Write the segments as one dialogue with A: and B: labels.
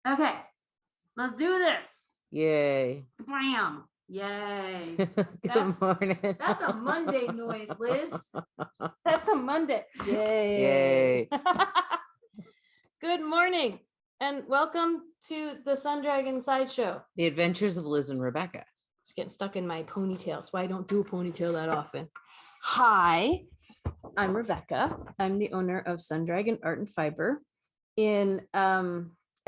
A: Okay, let's do this.
B: Yay.
A: Bam. Yay.
B: Good morning.
A: That's a Monday noise, Liz. That's a Monday. Yay.
B: Yay.
A: Good morning and welcome to the Sun Dragon Sideshow.
B: The Adventures of Liz and Rebecca.
A: It's getting stuck in my ponytail. That's why I don't do a ponytail that often. Hi, I'm Rebecca. I'm the owner of Sun Dragon Art and Fiber in,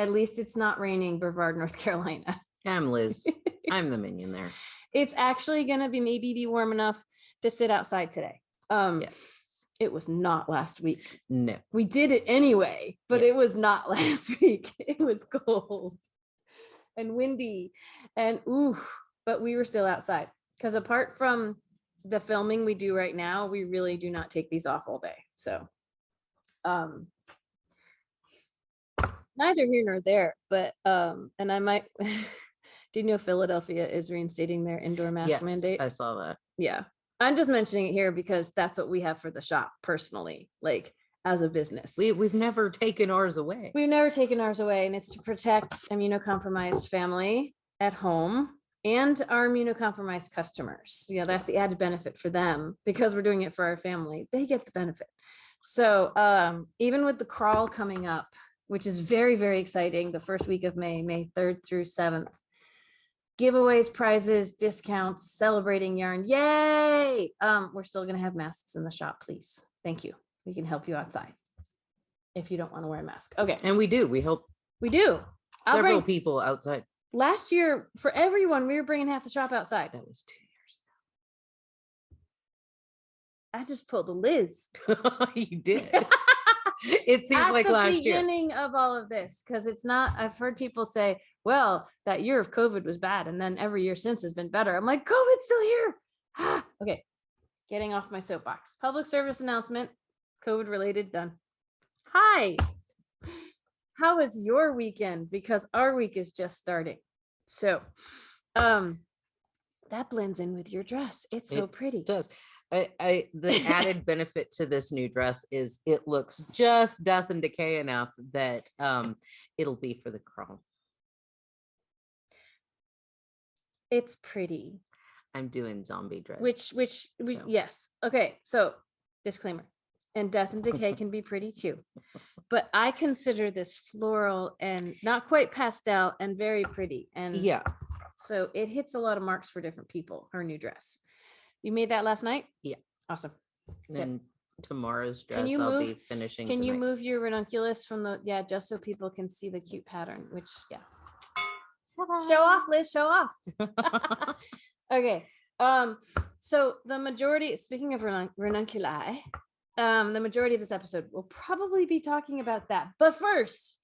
A: at least it's not raining, Brevard, North Carolina.
B: I'm Liz. I'm the minion there.
A: It's actually going to be warm enough to sit outside today.
B: Yes.
A: It was not last week.
B: No.
A: We did it anyway, but
B: Yes.
A: It was not last week. It was cold and windy and but we were still outside because apart from the filming we do right now, we really do not take these off all day. So neither here nor there, but and I might do you know Philadelphia is reinstating their indoor mask mandate?
B: I saw that.
A: Yeah. I'm just mentioning it here because that's what we have for the shop personally, like as a business.
B: We've never taken ours away.
A: We've never taken ours away, and it's to protect immunocompromised family at home and our immunocompromised customers. Yeah, that's the added benefit for them because we're doing it for our family. They get the benefit. So even with the crawl coming up, which is very, very exciting, the first week of May 3rd through 7th. Giveaways, prizes, discounts, celebrating yarn. Yay! We're still going to have masks in the shop, please. Thank you. We can help you outside if you don't want to wear a mask. Okay.
B: And we do. We help
A: We do.
B: several people outside.
A: Last year, for everyone, we were bringing half the shop outside.
B: That was 2 years
A: I just pulled a Liz.
B: ago. You did. It seems like last year.
A: At the beginning of all of this, because it's not, I've heard people say, well, that year of COVID was bad. And then every year since has been better. I'm like, COVID's still here. Okay. Getting off my soapbox. Public service announcement, COVID related, done. Hi. How was your weekend? Because our week is just starting. So, that blends in with your dress. It's so pretty.
B: It does. The added benefit to this new dress is it looks just death and decay enough that it'll be for the crawl.
A: It's pretty.
B: I'm doing zombie dress.
A: Yes. Okay. So disclaimer, and death and decay can be pretty too, but I consider this floral and not quite pastel and very pretty. And
B: yeah,
A: so it hits a lot of marks for different people. Her new dress. You made that last night?
B: Yeah.
A: Awesome.
B: And tomorrow's dress
A: Can you
B: I'll
A: move,
B: be finishing
A: Can
B: tonight.
A: you move your ranunculus from the, just so people can see the cute pattern, which, Show off, Liz, show off. Okay. So the majority, speaking of ranunculi, the majority of this episode will probably be talking about that. But first,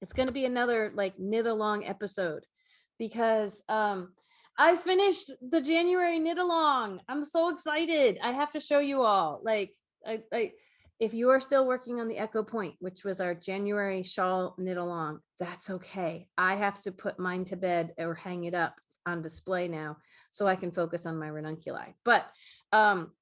A: it's going to be another like knit along episode because I finished the January knit along. I'm so excited. I have to show you all. Like, if you are still working on the Echo Point, which was our January shawl knit along, that's okay. I have to put mine to bed or hang it up on display now so I can focus on my ranunculi. But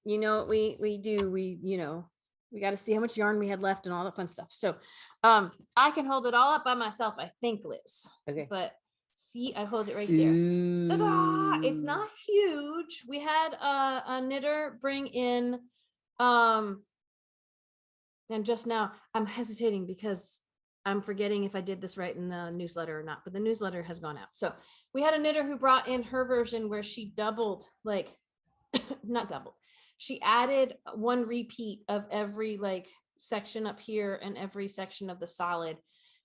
A: you know what we do, we got to see how much yarn we had left and all that fun stuff. So I can hold it all up by myself, I think, Liz.
B: Okay.
A: But see, I hold it right there. Ta-da! It's not huge. We had a knitter bring in and just now I'm hesitating because I'm forgetting if I did this right in the newsletter or not, but the newsletter has gone out. So we had a knitter who brought in her version where she doubled, like, not doubled. She added one repeat of every like section up here and every section of the solid.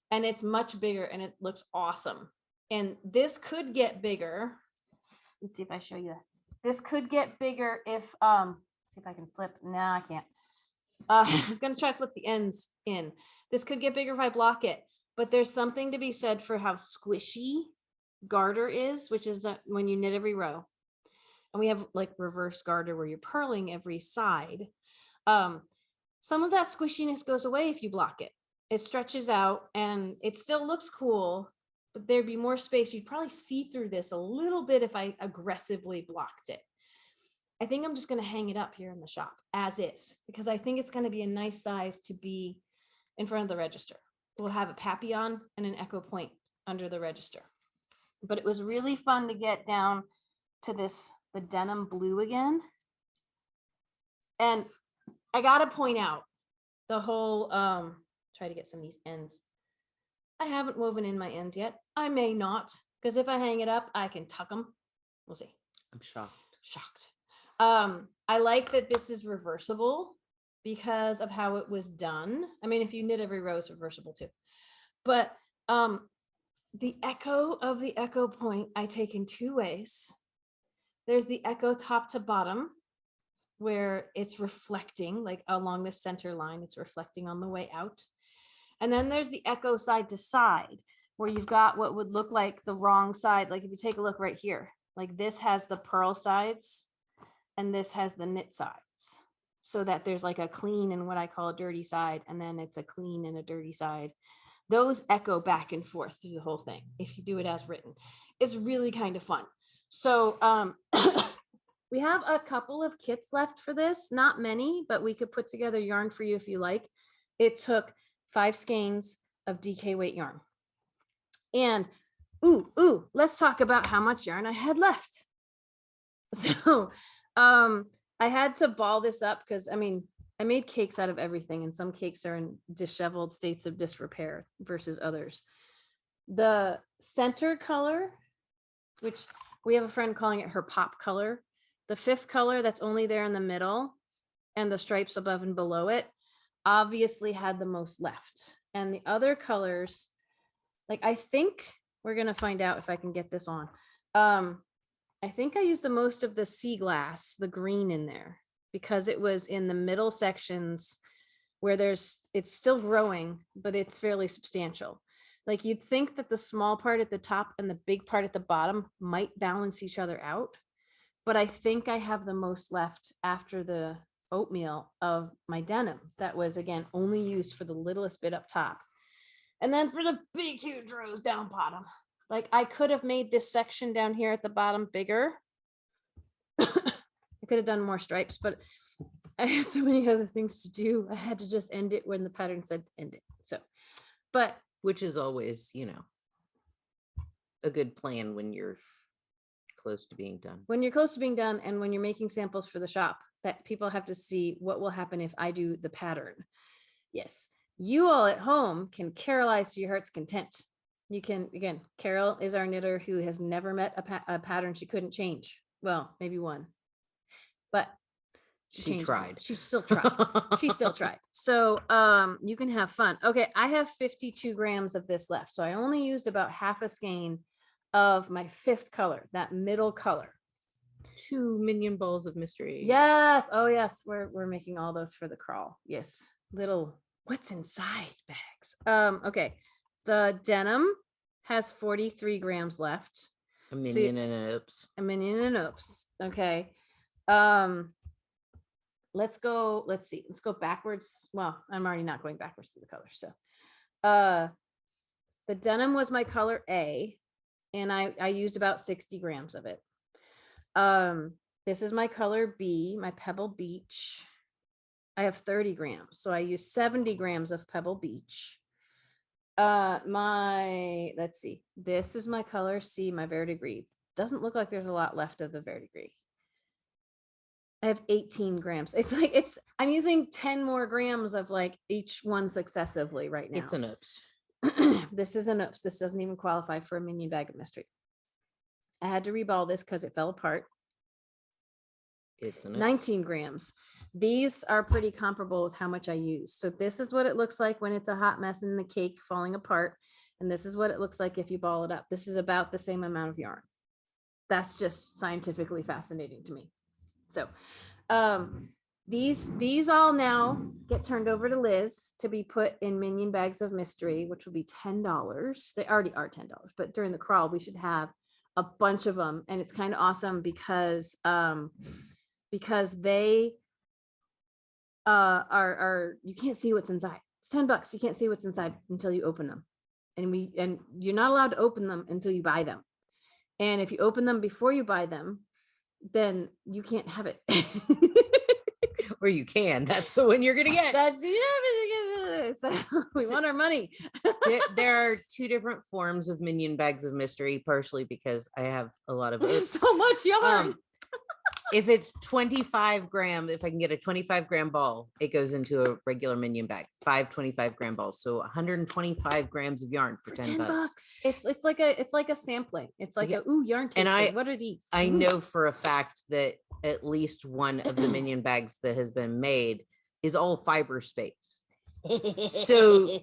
A: And it's much bigger and it looks awesome. And this could get bigger. Let's see if I show you that. This could get bigger if, see if I can flip. No, I can't. I was going to try to flip the ends in. This could get bigger if I block it, but there's something to be said for how squishy garter is, which is when you knit every row. And we have like reverse garter where you're purling every side. Some of that squishiness goes away if you block it. It stretches out and it still looks cool, but there'd be more space. You'd probably see through this a little bit if I aggressively blocked it. I think I'm just going to hang it up here in the shop as is, because I think it's going to be a nice size to be in front of the register. will have a papillon and an echo point under the register. But it was really fun to get down to the denim blue again. And I gotta point out the whole, try to get some of these ends. I haven't woven in my ends yet. I may not, because if I hang it up, I can tuck them. We'll see.
B: I'm shocked.
A: I like that this is reversible because of how it was done. I mean, if you knit every row, it's reversible too. But the echo of the echo point I take in two ways. There's the echo top to bottom, where it's reflecting, like along the center line, it's reflecting on the way out. And then there's the echo side to side, where you've got what would look like the wrong side. Like if you take a look right here, like this has the purl sides and this has the knit sides, so that there's like a clean and what I call a dirty side, and then it's a clean and a dirty side. Those echo back and forth through the whole thing. If you do it as written, it's really kind of fun. So we have a couple of kits left for this, not many, but we could put together yarn for you if you like. It took 5 skeins of DK weight yarn. And let's talk about how much yarn I had left. So I had to ball this up because I mean, I made cakes out of everything, and some cakes are in disheveled states of disrepair versus others. The center color, which we have a friend calling it her pop color, the 5th color that's only there in the middle and the stripes above and below it, obviously had the most left. And the other colors, like I think we're going to find out if I can get this on. I think I used the most of the sea glass, the green in there, because it was in the middle sections where it's still growing, but it's fairly substantial. Like you'd think that the small part at the top and the big part at the bottom might balance each other out. But I think I have the most left after the oatmeal of my denim that was, again, only used for the littlest bit up top. And then for the big, huge rows down bottom. Like I could have made this section down here at the bottom bigger. I could have done more stripes, but I have so many other things to do. I had to just end it when the pattern said end it. So, but
B: which is always, a good plan when you're close to being done.
A: When you're close to being done, and when you're making samples for the shop, that people have to see what will happen if I do the pattern. Yes, you all at home can Carolize to your heart's content. You can, again, Carol is our knitter who has never met a pattern she couldn't change. Well, maybe one, but
B: she tried.
A: She still tried. She still tried. So you can have fun. Okay, I have 52 grams of this left. So I only used about half a skein of my 5th color, that middle color.
B: 2 minion balls of mystery.
A: Yes. Oh yes, we're making all those for the crawl. Yes, little what's inside bags. Okay, the denim has 43 grams left.
B: A minion and an oops.
A: A minion and oops. Okay. Let's go backwards. Well, I'm already not going backwards to the colors. So the denim was my color A, and I used about 60 grams of it. This is my color B, my Pebble Beach. I have 30 grams, so I use 70 grams of Pebble Beach. Let's see, this is my color C, my Verdigris. Doesn't look like there's a lot left of the Verdigris. I have 18 grams. I'm using 10 more grams of like each one successively right now.
B: It's an oops.
A: This is an oops. This doesn't even qualify for a minion bag of mystery. I had to reball this because it fell apart.
B: It's an oops.
A: 19 grams. These are pretty comparable with how much I use. So this is what it looks like when it's a hot mess in the cake falling apart. And this is what it looks like if you ball it up. This is about the same amount of yarn. That's just scientifically fascinating to me. So these all now get turned over to Liz to be put in minion bags of mystery, which will be $10. They already are $10, but during the crawl we should have a bunch of them. And it's kind of awesome because they are you can't see what's inside. It's $10. You can't see what's inside until you open them. And you're not allowed to open them until you buy them. And if you open them before you buy them, then you can't have it.
B: or you can. That's the one you're gonna get.
A: That's so we want our money.
B: There are two different forms of minion bags of mystery, partially because I have a lot of it.
A: So much yarn.
B: If it's 25 gram, if I can get a 25-gram ball, it goes into a regular minion bag. 5 25-gram balls, so 125 grams of yarn for 10 bucks.
A: It's like a sampling. It's like a yarn tasting.
B: And
A: what are these?
B: I know for a fact that at least one of the minion bags that has been made is all fiber space. So,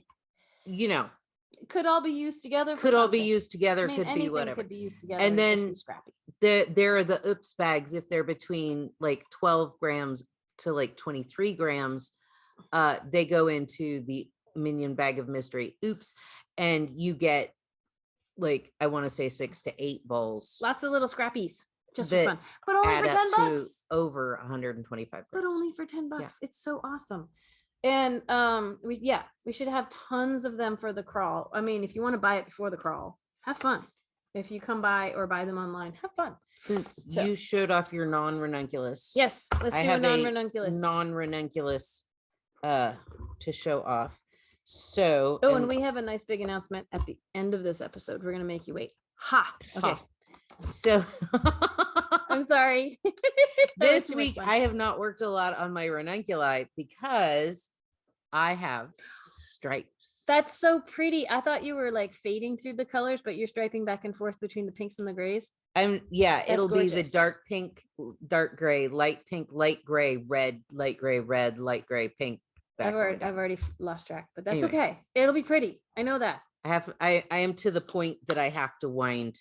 B: you know,
A: could all be used together.
B: Could all be used together.
A: I mean,
B: could be whatever.
A: Could be used together.
B: And then
A: scrappy.
B: There are the oops bags. If they're between like 12 grams to like 23 grams, they go into the minion bag of mystery oops, and you get like, I want to say 6 to 8 balls.
A: Lots of little scrappies. Just for fun. But only for 10 bucks.
B: Over 125 grams.
A: But only for 10 bucks. Yeah. It's so awesome. And we should have tons of them for the crawl. I mean, if you want to buy it before the crawl, have fun. If you come by or buy them online, have fun.
B: Since you showed off your non-ranunculus.
A: Yes, let's do a non-ranunculus.
B: Non-ranunculus to show off. So
A: and we have a nice big announcement at the end of this episode. We're gonna make you wait. Okay.
B: So
A: I'm sorry.
B: This week I have not worked a lot on my ranunculi because I have stripes.
A: That's so pretty. I thought you were like fading through the colors, but you're striping back and forth between the pinks and the grays.
B: It'll
A: gorgeous.
B: Be the dark pink, dark gray, light pink, light gray, red, light gray, red, light gray, pink.
A: I've already lost track, but that's okay. It'll be pretty. I know that.
B: I am to the point that I have to wind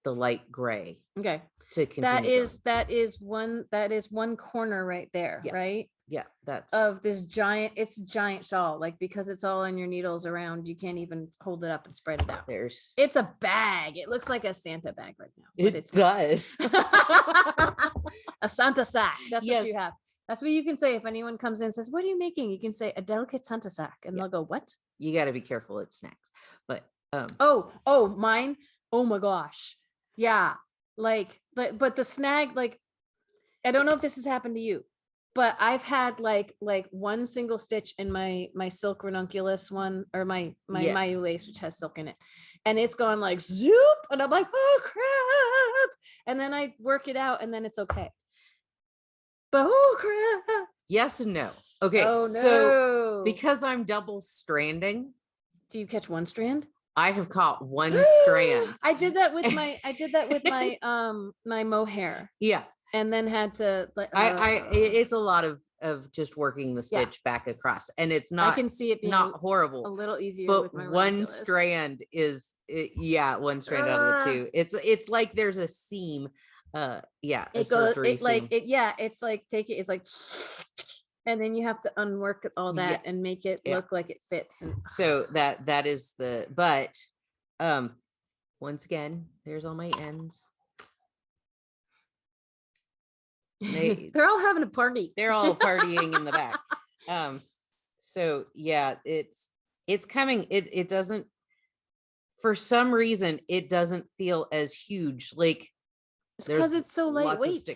B: the light gray.
A: Okay.
B: To continue.
A: That is one corner right there, right?
B: Yeah, that's
A: of this giant. It's a giant shawl, like because it's all on your needles around. You can't even hold it up and spread it out. It's a bag. It looks like a Santa bag right now.
B: It does.
A: A Santa sack. That's what you have. That's what you can say if anyone comes in and says, "What are you making?" You can say a delicate Santa sack, and they'll go, "What?"
B: You got to be careful. It's snacks, but
A: mine. Oh my gosh, yeah. Like, but the snag, like, I don't know if this has happened to you, but I've had like one single stitch in my silk ranunculus one, or my Mayu Lace, which has silk in it, and it's gone like zoop, and I'm like, oh crap, and then I work it out, and then it's okay. But oh crap.
B: Yes and no. Okay.
A: Oh no.
B: So because I'm double stranding.
A: Do you catch one strand?
B: I have caught one strand.
A: I did that with my my mohair.
B: Yeah.
A: And then had to
B: it's a lot of just working the stitch back across, and it's not,
A: I can see it being
B: not horrible,
A: a little easier,
B: but
A: with my
B: one
A: ranunculus.
B: strand is one strand out of the two. It's like there's a seam. It's like take it, it's like, and then you have to unwork all that and make it look like it fits. And so that is but once again, there's all my ends.
A: They're all having a party.
B: They're all partying in the back. So yeah, it's coming. It doesn't, for some reason, it doesn't feel as huge. Like,
A: it's because it's so lightweight.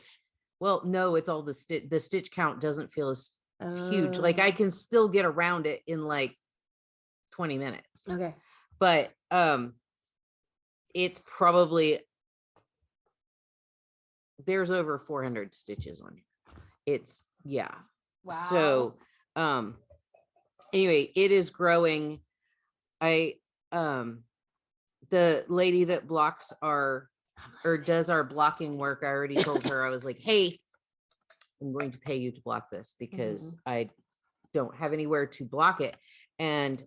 B: Well, no, it's all the stitch count doesn't feel as huge. Like I can still get around it in like 20 minutes.
A: Okay.
B: But it's probably, there's over 400 stitches on here. Wow. So anyway, it is growing. The lady that blocks does our blocking work, I already told her, I was like, hey, I'm going to pay you to block this because I don't have anywhere to block it. And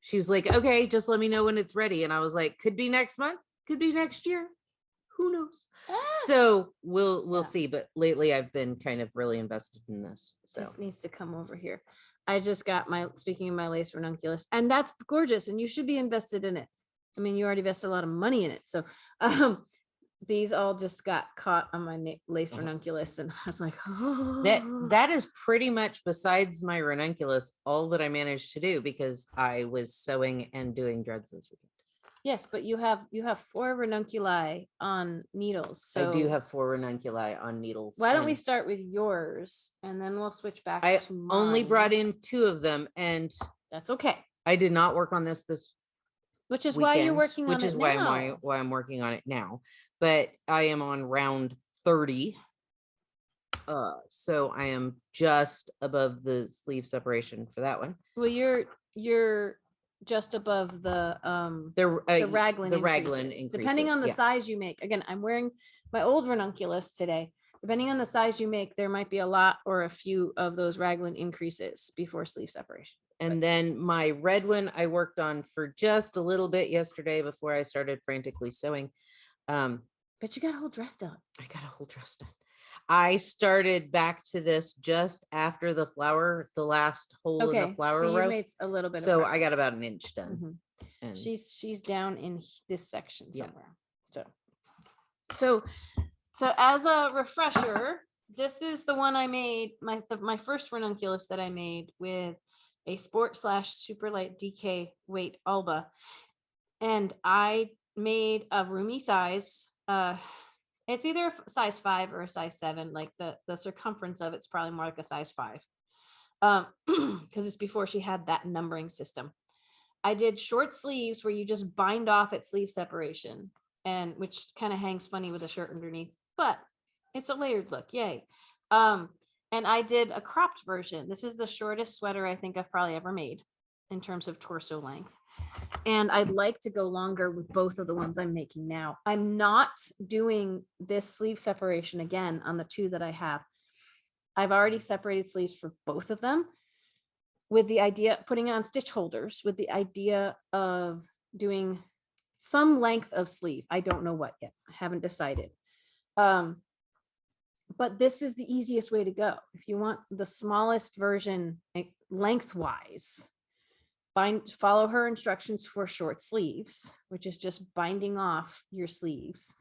B: she was like, okay, just let me know when it's ready. And I was like, could be next month, could be next year, who knows? So we'll see. But lately I've been kind of really invested in this. So
A: this needs to come over here. I just got speaking of my lace ranunculus, and that's gorgeous, and you should be invested in it. I mean, you already invested a lot of money in it. So these all just got caught on my lace ranunculus, and I was like, oh.
B: That is pretty much, besides my ranunculus, all that I managed to do, because I was sewing and doing dreads this weekend.
A: Yes, but you have 4 ranunculi on needles. So
B: I do have 4 ranunculi on needles.
A: why don't we
B: and
A: start with yours and then we'll switch back
B: I
A: to
B: only
A: mine.
B: brought in 2 of them, and
A: That's okay.
B: I did not work on this
A: Which is
B: weekend,
A: why you're working on
B: which
A: it
B: is why
A: now.
B: I'm working on it now. But I am on round 30. So I am just above the sleeve separation for that one.
A: Well, you're just above the raglan increases. Depending on the size you make. Again, I'm wearing my old ranunculus today. Depending on the size you make, there might be a lot or a few of those raglan increases before sleeve separation.
B: And then my red one I worked on for just a little bit yesterday before I started frantically sewing.
A: But you got a whole dress done.
B: I got a whole dress done. I started back to this just after the last hole in the flower
A: so you
B: row.
A: made a little bit.
B: So
A: of
B: I got about an inch done.
A: Mm-hmm.
B: And
A: she's down in this section somewhere.
B: Yeah.
A: So as a refresher, this is the one I made, my first ranunculus that I made with a sport / super light DK weight Alba. And I made a roomy size. It's either a size 5 or a size 7. Like the circumference of it's probably more like a size 5. Because it's before she had that numbering system. I did short sleeves where you just bind off at sleeve separation, and which kind of hangs funny with a shirt underneath, but it's a layered look. Yay. And I did a cropped version. This is the shortest sweater I think I've probably ever made in terms of torso length. And I'd like to go longer with both of the ones I'm making now. I'm not doing this sleeve separation again on the 2 that I have. I've already separated sleeves for both of them with the idea, putting on stitch holders with the idea of doing some length of sleeve. I don't know what yet. I haven't decided. But this is the easiest way to go. If you want the smallest version lengthwise, follow her instructions for short sleeves, which is just binding off your sleeves,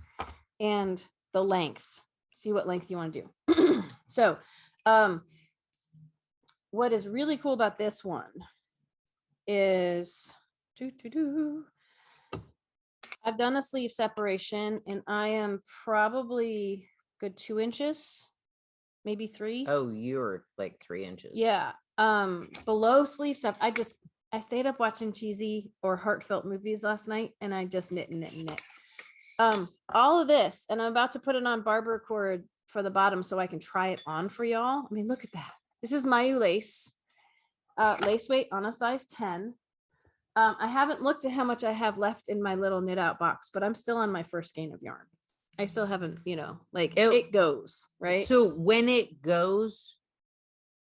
A: and the length. See what length you want to do. So what is really cool about this one is I've done a sleeve separation and I am probably good 2 inches, maybe 3.
B: Oh, you're like 3 inches.
A: Yeah. Below sleeve stuff. I stayed up watching cheesy or heartfelt movies last night and I just knit. All of this, and I'm about to put it on barber cord for the bottom so I can try it on for y'all. I mean, look at that. This is Mayu Lace, lace weight on a size 10. I haven't looked at how much I have left in my little knit out box, but I'm still on my first skein of yarn. I still haven't, like it goes, right?
B: So when it goes,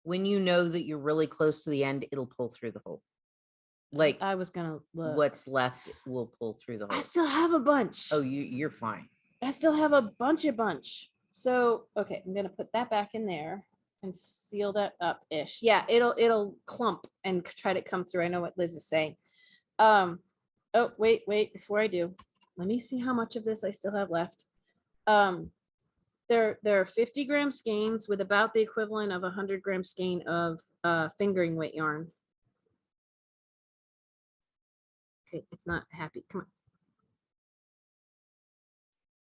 B: when you know that you're really close to the end, it'll pull through the hole. Like
A: I was gonna look.
B: What's left will pull through the hole.
A: I still have a bunch.
B: Oh, you're fine.
A: I still have a bunch. So okay, I'm gonna put that back in there and seal that up ish. Yeah, it'll clump and try to come through. I know what Liz is saying. Oh, wait, before I do, let me see how much of this I still have left. There are 50 gram skeins with about the equivalent of 100 gram skein of fingering weight yarn. Okay, it's not happy. Come on.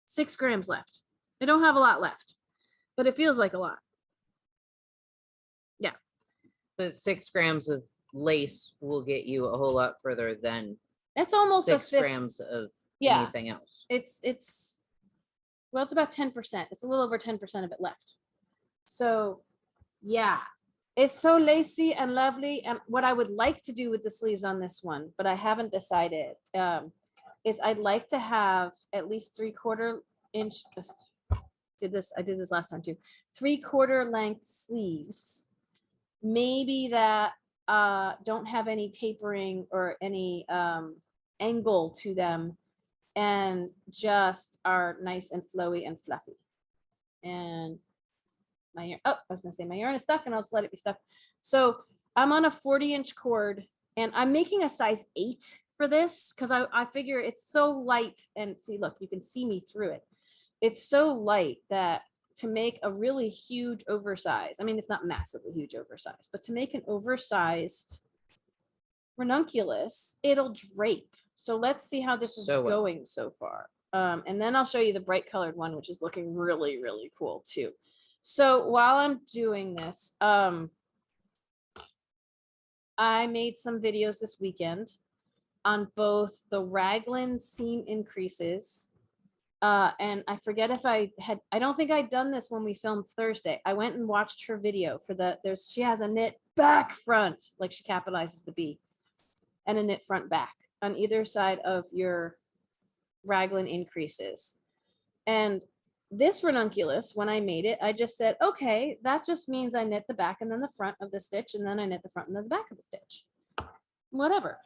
A: 6 grams left. I don't have a lot left, but it feels like a lot. Yeah.
B: But 6 grams of lace will get you a whole lot further than
A: that's almost
B: 6 grams of anything else.
A: It's well, it's about 10%. It's a little over 10% of it left. So yeah, it's so lacy and lovely. And what I would like to do with the sleeves on this one, but I haven't decided, is I'd like to have at least 3/4 inch. I did this last time too. 3/4 length sleeves, maybe that don't have any tapering or any angle to them, and just are nice and flowy and fluffy. And my yarn, I was gonna say my yarn is stuck and I'll just let it be stuck. So I'm on a 40-inch cord and I'm making a size 8 for this because I figure it's so light, and see, look, you can see me through it. It's so light that to make a really huge oversized, I mean, it's not massively huge oversized, but to make an oversized ranunculus, it'll drape. So let's see how this is
B: So well.
A: going so far. And then I'll show you the bright colored one, which is looking really, really cool too. So while I'm doing this, I made some videos this weekend on both the raglan seam increases. And I forget if I don't think I'd done this when we filmed Thursday. I went and watched her video for she has a knit back front, like she capitalizes the B, and a knit front back on either side of your raglan increases. And this ranunculus, when I made it, I just said, okay, that just means I knit the back and then the front of the stitch, and then I knit the front and then the back of the stitch. Whatever.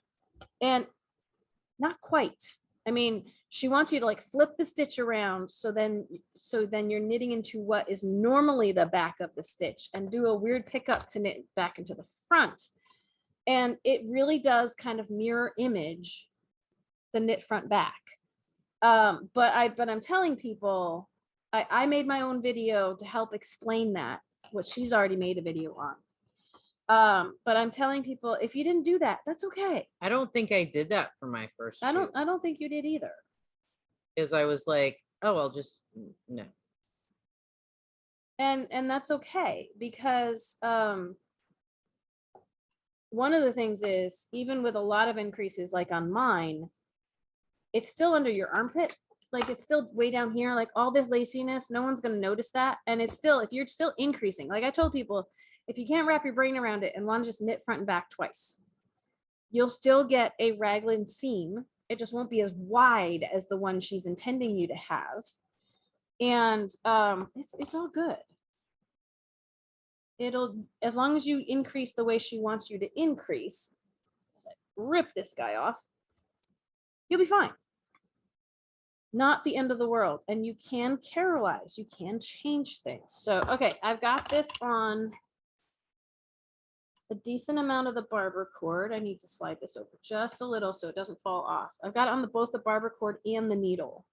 A: And not quite. I mean, she wants you to like flip the stitch around so then you're knitting into what is normally the back of the stitch and do a weird pickup to knit back into the front. And it really does kind of mirror image the knit front back. But I'm telling people, I made my own video to help explain that, what she's already made a video on. But I'm telling people, if you didn't do that, that's okay.
B: I don't think I did that for my first two.
A: I don't think you did either.
B: Because I was like, oh, I'll just no.
A: And that's okay, because one of the things is, even with a lot of increases like on mine, it's still under your armpit. Like it's still way down here, like all this laciness, no one's going to notice that. And it's still, if you're still increasing, like I told people, if you can't wrap your brain around it and want to just knit front and back twice, you'll still get a raglan seam. It just won't be as wide as the one she's intending you to have. And it's all good. It'll, as long as you increase the way she wants you to increase, rip this guy off, you'll be fine. Not the end of the world. And you can carolize, you can change things. So, okay, I've got this on a decent amount of the barber cord. I need to slide this over just a little so it doesn't fall off. I've got it on both the barber cord and the needle,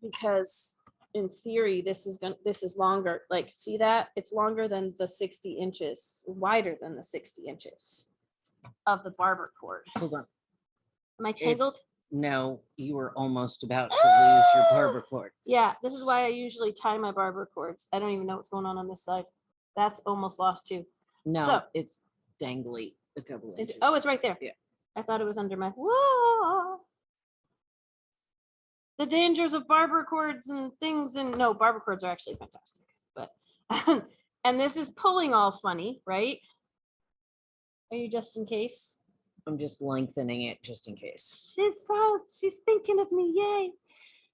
A: because in theory, this is longer. Like, see that? It's longer than the 60 inches, wider than the 60 inches of the barber cord.
B: Hold on.
A: Am I tangled?
B: No, you were almost about to lose your barber cord.
A: Yeah, this is why I usually tie my barber cords. I don't even know what's going on this side. That's almost lost too.
B: No,
A: so,
B: it's dangly a couple inches.
A: Oh, it's right there.
B: Yeah.
A: I thought it was under my. Whoa. The dangers of barber cords and things. And no, barber cords are actually fantastic. But and this is pulling all funny, right? Are you just in case?
B: I'm just lengthening it just in case.
A: She's thinking of me, yay.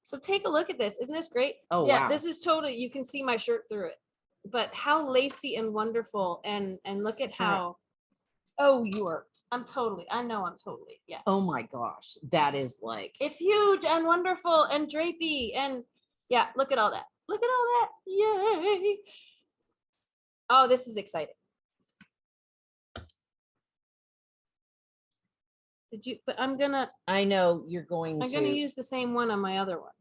A: So take a look at this. Isn't this great?
B: Oh,
A: yeah,
B: wow.
A: This is totally, you can see my shirt through it. But how lacy and wonderful, and look at how, oh, I know I'm totally, yeah.
B: Oh my gosh, that is like.
A: It's huge and wonderful and drapey, and yeah, look at all that. Look at all that, yay. Oh, this is exciting. But
B: I know you're going
A: I'm
B: to.
A: gonna use the same one on my other one.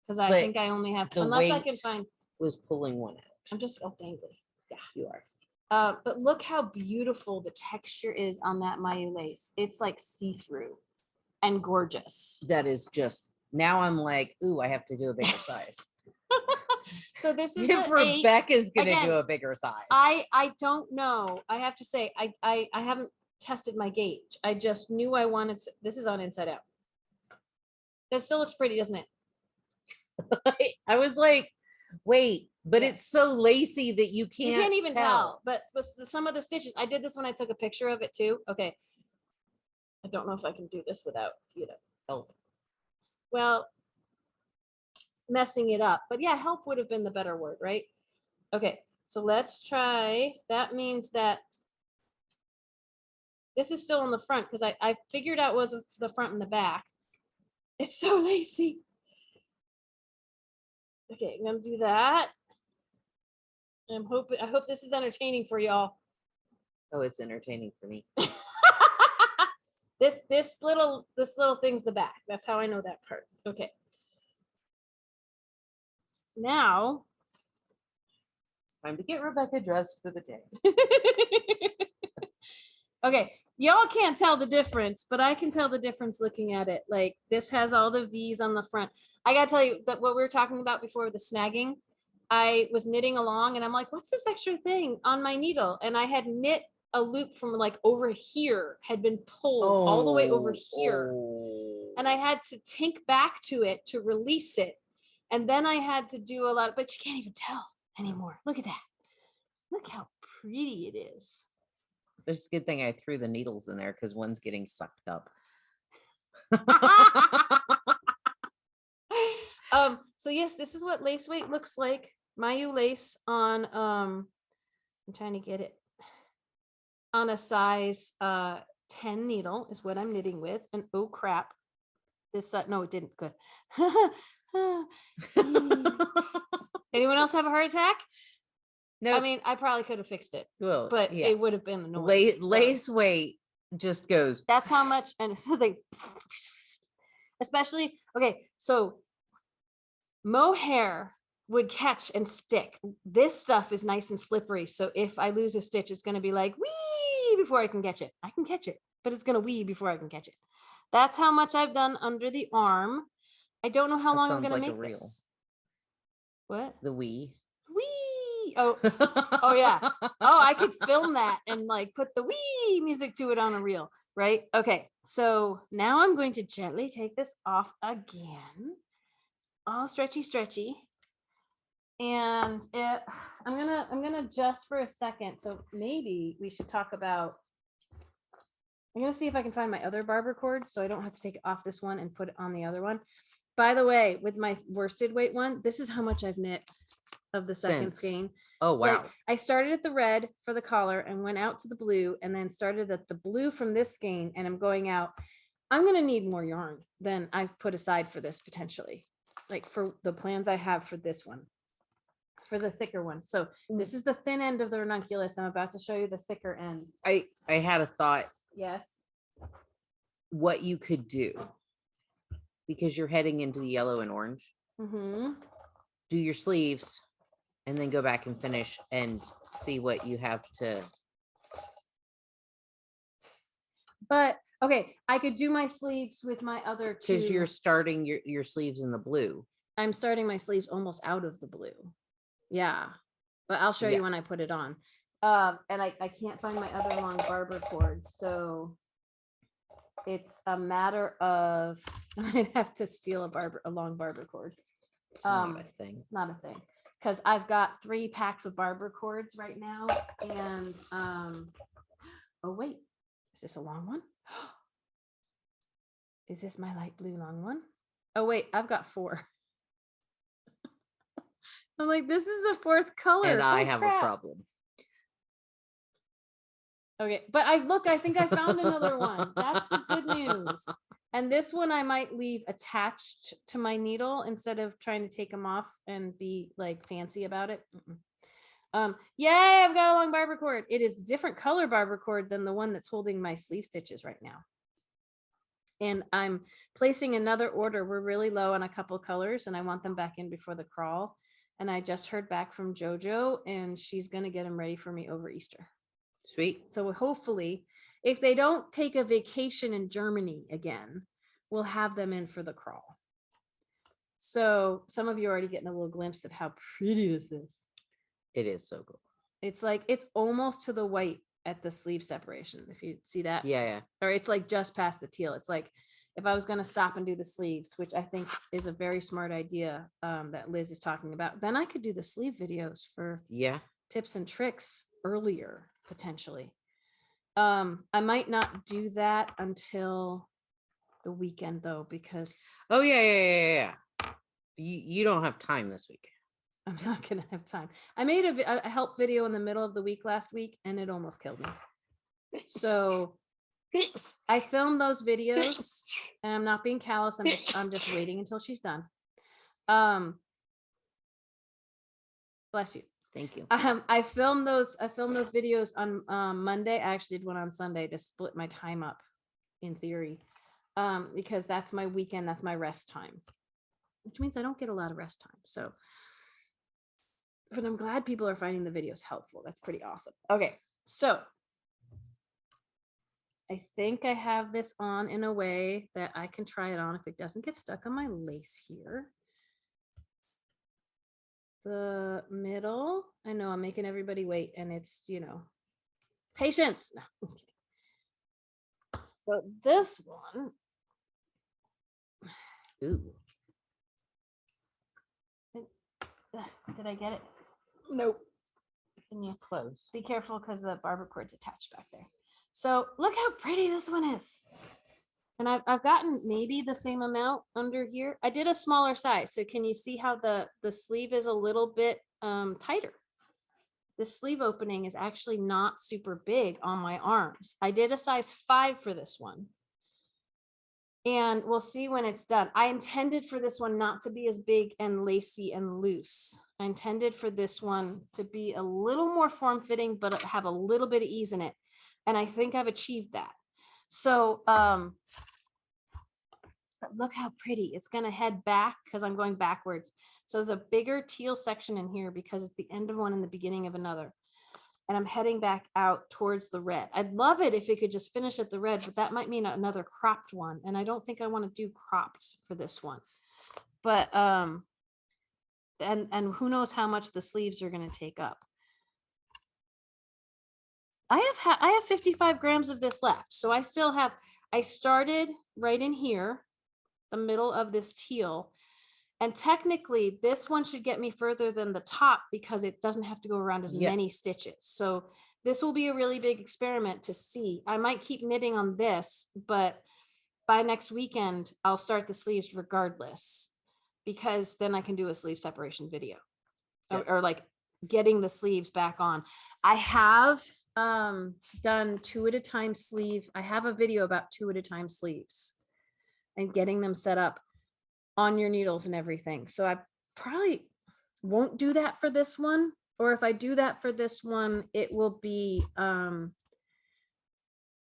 A: Because I think I only have, unless I can find.
B: Was pulling one out.
A: I'm just, oh, dangly. Yeah,
B: you are.
A: But look how beautiful the texture is on that Mayu lace. It's like see-through and gorgeous.
B: That is just, now I'm like, ooh, I have to do a bigger size.
A: So this is
B: Rebecca's gonna do a bigger size.
A: I don't know. I have to say, I haven't tested my gauge. I just knew I wanted to, this is on inside out. That still looks pretty, doesn't it?
B: I was like, wait, but it's so lacy that you can't
A: even tell. But some of the stitches, I did this when I took a picture of it too. Okay. I don't know if I can do this without, help. Well, messing it up. But yeah, help would have been the better word, right? Okay, so let's try. That means that this is still in the front, because I figured out was the front and the back. It's so lacy. Okay, I'm gonna do that. I hope this is entertaining for y'all.
B: Oh, it's entertaining for me.
A: This little thing's the back. That's how I know that part. Okay. Now
B: it's time to get Rebecca dressed for the day.
A: Okay, Y'all can't tell the difference, but I can tell the difference looking at it. Like this has all the V's on the front. I gotta tell you that what we were talking about before, the snagging, I was knitting along and I'm like, what's this extra thing on my needle? And I had knit a loop from like over here, had been pulled all the way over here. And I had to tink back to it to release it. And then I had to do a lot, but you can't even tell anymore. Look at that. Look how pretty it is.
B: It's a good thing I threw the needles in there because one's getting sucked up.
A: So yes, this is what lace weight looks like. Mayu Lace on I'm trying to get it on a size 10 needle is what I'm knitting with. And oh crap. This no, it didn't. Good. Anyone else have a heart attack? No, I mean, I probably could have fixed it. Well, but yeah, it would have been annoying.
B: Lace weight just goes.
A: That's how much, and so they, especially okay. So mohair would catch and stick. This stuff is nice and slippery. So if I lose a stitch, it's going to be like wee before I can catch it. I can catch it, but it's going to wee before I can catch it. That's how much I've done under the arm. I don't know how long I'm going to make this. What?
B: The wee.
A: Oh, oh yeah. Oh, I could film that and like put the wee music to it on a reel, right? Okay, so now I'm going to gently take this off again, all stretchy, and I'm gonna adjust for a second. So maybe we should talk about. I'm gonna see if I can find my other barber cord so I don't have to take it off this one and put it on the other one. By the way, with my worsted weight one, this is how much I've knit of the second skein.
B: Oh wow.
A: Like, I started at the red for the collar and went out to the blue and then started at the blue from this skein and I'm going out. I'm going to need more yarn than I've put aside for this potentially, like for the plans I have for this one, for the thicker one. So this is the thin end of the ranunculus. I'm about to show you the thicker end.
B: I had a thought.
A: Yes.
B: What you could do, because you're heading into the yellow and orange, do your sleeves and then go back and finish and see what you have to.
A: But okay, I could do my sleeves with my other two.
B: Because you're starting your sleeves in the blue.
A: I'm starting my sleeves almost out of the blue. Yeah, but I'll show you when I put it on. And I can't find my other long barber cord, so it's a matter of I'd have to steal a long barber cord.
B: It's not a thing.
A: It's not a thing because I've got 3 packs of barber cords right now, and oh wait, is this a long one? Is this my light blue long one? Oh wait, I've got 4. I'm like, this is a 4th color.
B: And I have a problem.
A: Okay, but I think I found another one. That's the good news. And this one I might leave attached to my needle instead of trying to take them off and be like fancy about it. Yay, I've got a long barber cord. It is a different color barber cord than the one that's holding my sleeve stitches right now. And I'm placing another order. We're really low on a couple colors and I want them back in before the crawl. And I just heard back from JoJo and she's going to get them ready for me over Easter.
B: Sweet.
A: So hopefully, if they don't take a vacation in Germany again, we'll have them in for the crawl. So some of you are already getting a little glimpse of how pretty this is.
B: It is so cool.
A: It's like, it's almost to the white at the sleeve separation. If you see that.
B: Yeah.
A: Or it's like just past the teal. It's like, if I was going to stop and do the sleeves, which I think is a very smart idea that Liz is talking about, then I could do the sleeve videos for tips and tricks earlier, potentially. I might not do that until the weekend though, because
B: yeah. You don't have time this week.
A: I'm not gonna have time. I made a help video in the middle of the week last week and it almost killed me. So I filmed those videos and I'm not being callous. I'm just waiting until she's done. Bless you.
B: Thank you.
A: I filmed those videos on Monday. I actually did one on Sunday to split my time up in theory. Because that's my weekend, that's my rest time. Which means I don't get a lot of rest time. So but I'm glad people are finding the videos helpful. That's pretty awesome. Okay, so I think I have this on in a way that I can try it on if it doesn't get stuck on my lace here. The middle, I know I'm making everybody wait, and it's, you know, patience. No, okay. So this one,
B: Ooh.
A: did I get it? Nope. Can you
B: Close.
A: be careful because the barber cord's attached back there. So look how pretty this one is. And I've gotten maybe the same amount under here. I did a smaller size. So can you see how the sleeve is a little bit tighter? The sleeve opening is actually not super big on my arms. I did a size 5 for this one. And we'll see when it's done. I intended for this one not to be as big and lacy and loose. I intended for this one to be a little more form-fitting, but have a little bit of ease in it. And I think I've achieved that. So, but look how pretty. It's going to head back because I'm going backwards. So there's a bigger teal section in here because it's the end of one and the beginning of another. And I'm heading back out towards the red. I'd love it if it could just finish at the red, but that might mean another cropped one. And I don't think I want to do cropped for this one. But, and who knows how much the sleeves are going to take up. I have 55 grams of this left. So I still have, I started right in here, the middle of this teal. And technically this one should get me further than the top because it doesn't have to go around as many stitches. So this will be a really big experiment to see. I might keep knitting on this, but by next weekend, I'll start the sleeves regardless, because then I can do a sleeve separation video or like getting the sleeves back on. I have done 2 at a time sleeve. I have a video about 2 at a time sleeves and getting them set up on your needles and everything. So I probably won't do that for this one. Or if I do that for this one, it will be,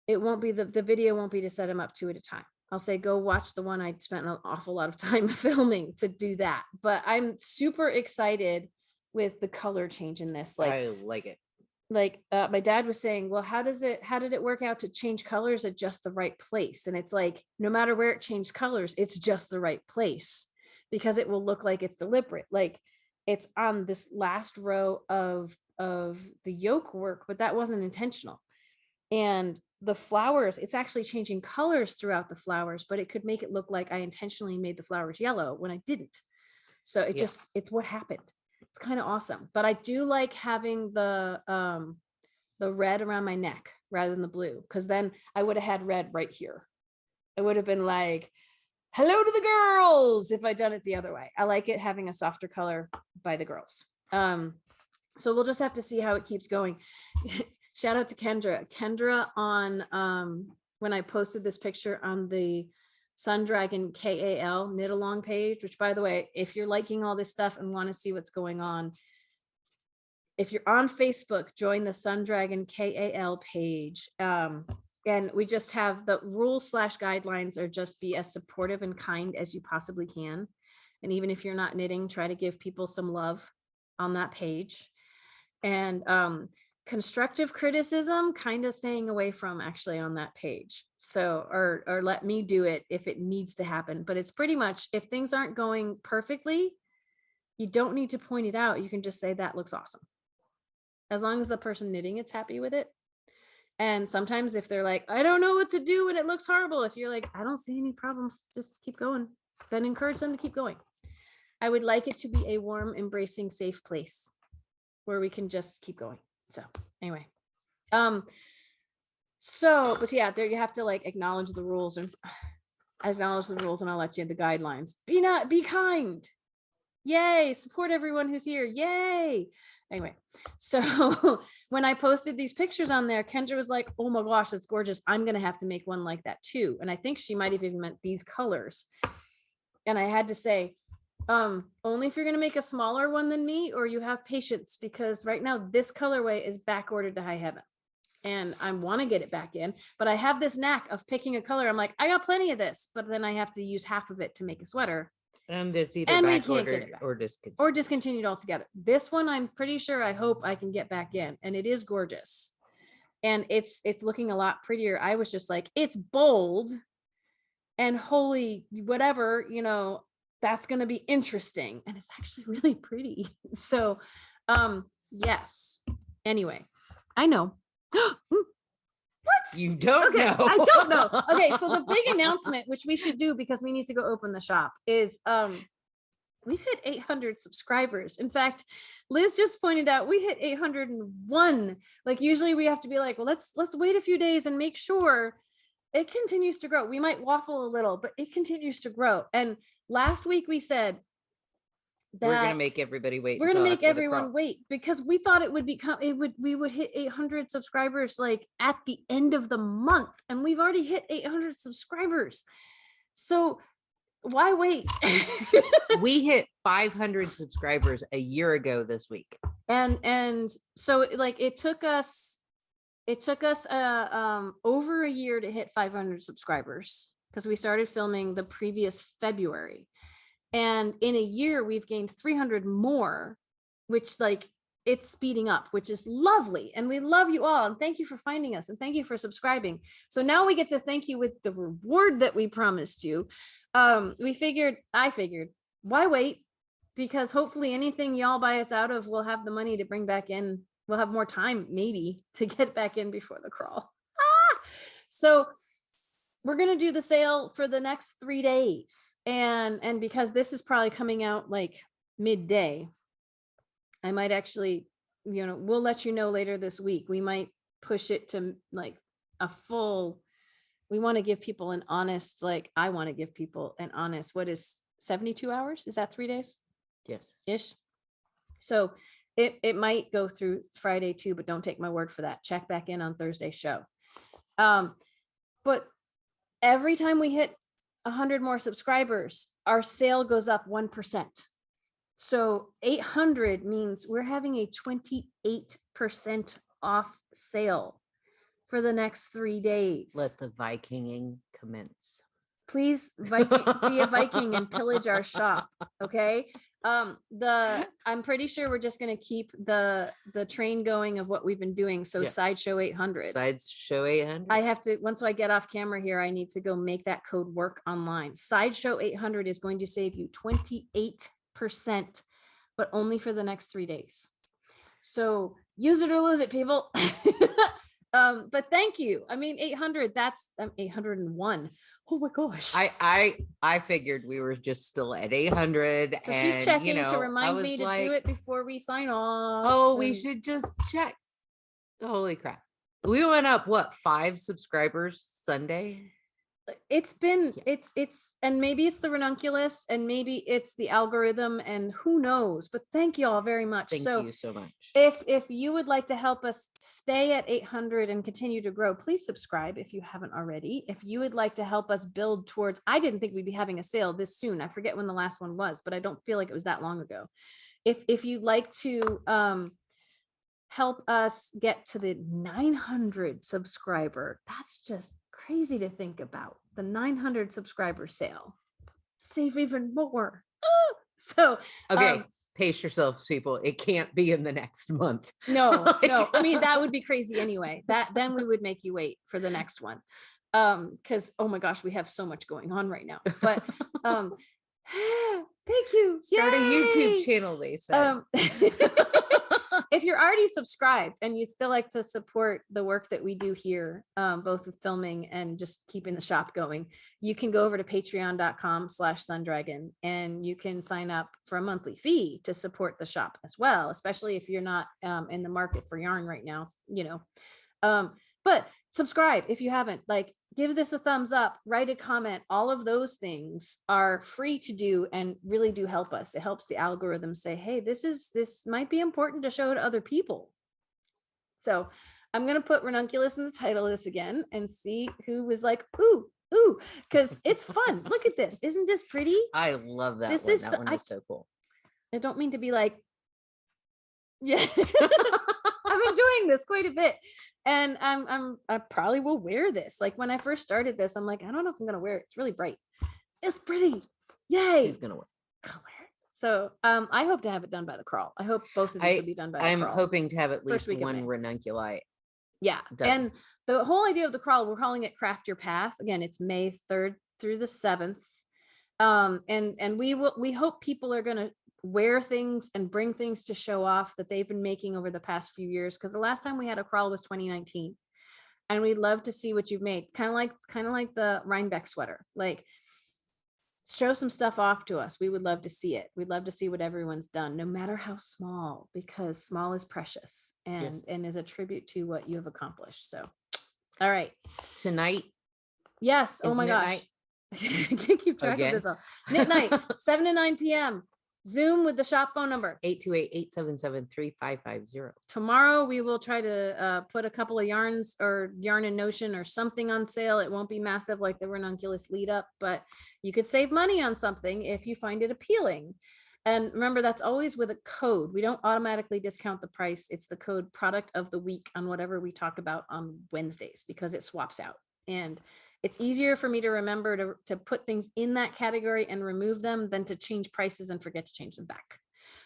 A: it won't be, the video won't be to set them up 2 at a time. I'll say, go watch the one I spent an awful lot of time filming to do that. But I'm super excited with the color change in this. Like,
B: I like it.
A: Like my dad was saying, well, how did it work out to change colors at just the right place? And it's like, no matter where it changed colors, it's just the right place because it will look like it's deliberate. Like it's on this last row of the yoke work, but that wasn't intentional. And the flowers, it's actually changing colors throughout the flowers, but it could make it look like I intentionally made the flowers yellow when I didn't. So it just, it's what happened. It's kind of awesome, but I do like having the red around my neck rather than the blue, because then I would have had red right here. It would have been like, hello to the girls if I'd done it the other way. I like it having a softer color by the girls. So we'll just have to see how it keeps going. Shout out to Kendra. Kendra on when I posted this picture on the Sun Dragon KAL knit along page, which by the way, if you're liking all this stuff and want to see what's going on, if you're on Facebook, join the Sun Dragon KAL page. And we just have the rules / guidelines are just be as supportive and kind as you possibly can. And even if you're not knitting, try to give people some love on that page. And constructive criticism, kind of staying away from actually on that page. So, or let me do it if it needs to happen. But it's pretty much, if things aren't going perfectly, you don't need to point it out. You can just say that looks awesome. As long as the person knitting it's happy with it. And sometimes if they're like, I don't know what to do and it looks horrible, if you're like, I don't see any problems, just keep going, then encourage them to keep going. I would like it to be a warm, embracing, safe place where we can just keep going. So anyway, so, but yeah, there you have to like acknowledge the rules and acknowledge the rules, and I'll let you the guidelines. Be kind. Yay. Support everyone who's here. Yay. Anyway, so when I posted these pictures on there, Kendra was like, oh my gosh, that's gorgeous. I'm going to have to make one like that too. And I think she might have even meant these colors. And I had to say, only if you're going to make a smaller one than me, or you have patience, because right now this colorway is back ordered to high heaven and I want to get it back in, but I have this knack of picking a color. I'm like, I got plenty of this, but then I have to use half of it to make a sweater.
B: And it's either back ordered
A: or discontinued altogether. This one, I'm pretty sure, I hope I can get back in, and it is gorgeous. and it's looking a lot prettier. I was just like, it's bold and holy whatever, you know, that's going to be interesting, and it's actually really pretty. So yes, anyway, I know. What?
B: You don't
A: Okay,
B: know.
A: I don't know. Okay, so the big announcement, which we should do because we need to go open the shop, is we've hit 800 subscribers. In fact, Liz just pointed out we hit 801. Like usually we have to be like, well, let's wait a few days and make sure it continues to grow. We might waffle a little, but it continues to grow. And last week we said that
B: we're gonna make everybody wait.
A: We're gonna
B: until
A: make
B: after the
A: everyone
B: crawl.
A: wait because we thought it would become we would hit 800 subscribers like at the end of the month, and we've already hit 800 subscribers. So why wait?
B: We hit 500 subscribers a year ago this week.
A: And so like it took us over a year to hit 500 subscribers because we started filming the previous February. And in a year, we've gained 300 more, which like it's speeding up, which is lovely. And we love you all. And thank you for finding us. And thank you for subscribing. So now we get to thank you with the reward that we promised you. I figured, why wait? Because hopefully anything y'all buy us out of, we'll have the money to bring back in. We'll have more time maybe to get back in before the crawl. So we're going to do the sale for the next 3 days. And because this is probably coming out like midday, I might actually, you know, we'll let you know later this week. We might push it to like a full, we want to give people an honest, like I want to give people an honest, what is 72 hours? Is that 3 days?
B: Yes.
A: Ish. So it might go through Friday too, but don't take my word for that. Check back in on Thursday's show. But every time we hit 100 more subscribers, our sale goes up 1%. So 800 means we're having a 28% off sale for the next 3 days.
B: Let the Vikinging commence.
A: Please be a Viking and pillage our shop. Okay. I'm pretty sure we're just going to keep the train going of what we've been doing. So Sideshow 800.
B: Sideshow 800.
A: I have to, once I get off camera here, I need to go make that code work online. Sideshow 800 is going to save you 28%, but only for the next 3 days. So use it or lose it, people. But thank you. I mean, 800, that's 801. Oh my gosh.
B: I figured we were just still at 800.
A: So
B: and,
A: she's checking
B: you know,
A: to remind me to
B: like,
A: do it before we sign off.
B: Oh, we should just check. Holy crap. We went up, what, 5 subscribers Sunday?
A: It's been, it's, and maybe it's the ranunculus and maybe it's the algorithm and who knows, but thank you all very much.
B: Thank you so much.
A: If you would like to help us stay at 800 and continue to grow, please subscribe if you haven't already. If you would like to help us build towards, I didn't think we'd be having a sale this soon. I forget when the last one was, but I don't feel like it was that long ago. If you'd like to help us get to the 900 subscriber, that's just crazy to think about. The 900 subscriber sale, save even more. So
B: okay, pace yourselves, people. It can't be in the next month.
A: No. I mean, that would be crazy anyway. Then we would make you wait for the next one. Because oh my gosh, we have so much going on right now. But thank you.
B: Start
A: Yay!
B: a YouTube channel, they said.
A: If you're already subscribed and you'd still like to support the work that we do here, both with filming and just keeping the shop going, you can go over to patreon.com/sundragon and you can sign up for a monthly fee to support the shop as well, especially if you're not in the market for yarn right now, you know. But subscribe if you haven't, like, give this a thumbs up, write a comment. All of those things are free to do and really do help us. It helps the algorithm say, hey, this might be important to show to other people. So I'm going to put Ranunculus in the title of this again and see who was like, ooh, because it's fun. Look at this. Isn't this pretty?
B: I love that
A: this
B: one.
A: Is
B: that one is so cool.
A: I don't mean to be like, yeah. I'm enjoying this quite a bit. And I probably will wear this. Like when I first started this, I'm like, I don't know if I'm gonna wear it. It's really bright. It's pretty. Yay.
B: She's gonna wear it.
A: I'll wear it. So I hope to have it done by the crawl. I hope both of these will be done by the crawl.
B: I'm hoping to have at least
A: week of
B: one
A: May.
B: ranunculi
A: Yeah.
B: Done.
A: And the whole idea of the crawl, we're calling it Craft Your Path. Again, it's May 3rd through the 7th. And we hope people are going to wear things and bring things to show off that they've been making over the past few years. Because the last time we had a crawl was 2019. And we'd love to see what you've made. Kind of like the Rhinebeck sweater. Like, show some stuff off to us. We would love to see it. We'd love to see what everyone's done, no matter how small, because small is precious and is a tribute to what you have accomplished. So, all right.
B: Tonight.
A: Yes. Oh my gosh. I can't keep track of this all. Knit night, 7 to 9 p.m. Zoom with the shop phone number
B: 828-877-3550.
A: Tomorrow we will try to put a couple of yarns or Yarn and Notion or something on sale. It won't be massive like the Ranunculus lead up, but you could save money on something if you find it appealing. And remember, that's always with a code. We don't automatically discount the price. It's the code product of the week on whatever we talk about on Wednesdays, because it swaps out. And it's easier for me to remember to put things in that category and remove them than to change prices and forget to change them back.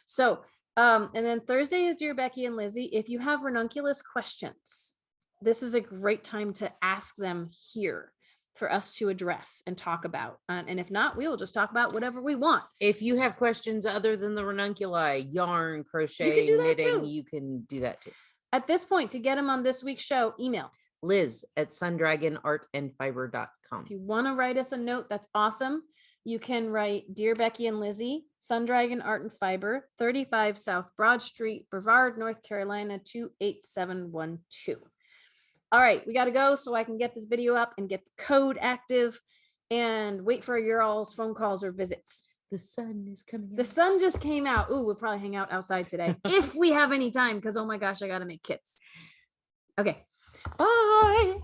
A: So, and then Thursday is Dear Becky and Lizzie. If you have Ranunculus questions, this is a great time to ask them here for us to address and talk about. And if not, we will just talk about whatever we want.
B: If you have questions other than the ranunculi, yarn, crochet, knitting, you can do that too.
A: At this point, to get them on this week's show, email
B: Liz@sundragonartandfiber.com.
A: If you want to write us a note, that's awesome. You can write Dear Becky and Lizzie, Sun Dragon Art and Fiber, 35 South Broad Street, Brevard, North Carolina, 28712. All right, we got to go so I can get this video up and get the code active and wait for your all's phone calls or visits.
B: The sun is coming out.
A: The sun just came out. Ooh, we'll probably hang out outside today if we have any time, because oh my gosh, I got to make kits. Okay. Bye.